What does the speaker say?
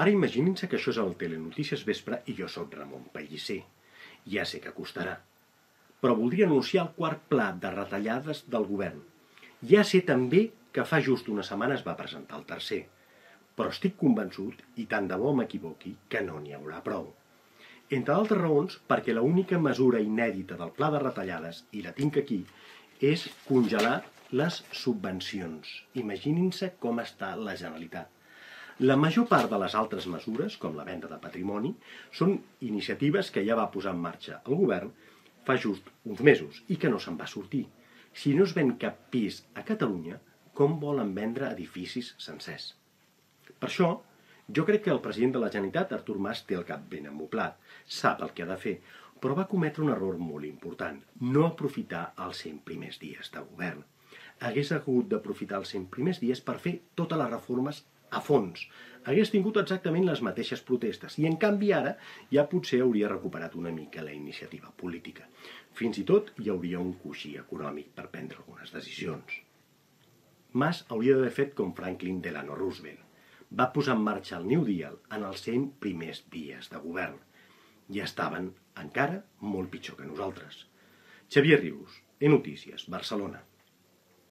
Ara imaginin-se que això és el Telenotícies Vespre i jo sóc Ramon Pellicer. Ja sé que costarà. Però voldria anunciar el quart pla de retallades del govern. Ja sé també que fa just una setmana es va presentar el tercer. Però estic convençut, i tant de bo m'equivoqui, que no n'hi haurà prou. Entre altres raons, perquè l'única mesura inèdita del pla de retallades, i la tinc aquí, és congelar les subvencions. Imaginin-se com està la Generalitat. La major part de les altres mesures, com la venda de patrimoni, són iniciatives que ja va posar en marxa el govern fa just uns mesos i que no se'n va sortir. Si no es ven cap pis a Catalunya, com volen vendre edificis sencers? Per això, jo crec que el president de la Generalitat, Artur Mas, té el cap ben amoblat, sap el que ha de fer, però va cometre un error molt important, no aprofitar els 100 primers dies de govern. Hagués hagut d'aprofitar els 100 primers dies per fer totes les reformes a fons. Hagués tingut exactament les mateixes protestes i, en canvi, ara ja potser hauria recuperat una mica la iniciativa política. Fins i tot hi hauria un coixí econòmic per prendre algunes decisions. Mas hauria d'haver fet com Franklin Delano Roosevelt. Va posar en marxa el New Deal en els 100 primers dies de govern. Ja estaven encara molt pitjor que nosaltres. Xavier Rius, E-Notícies, Barcelona.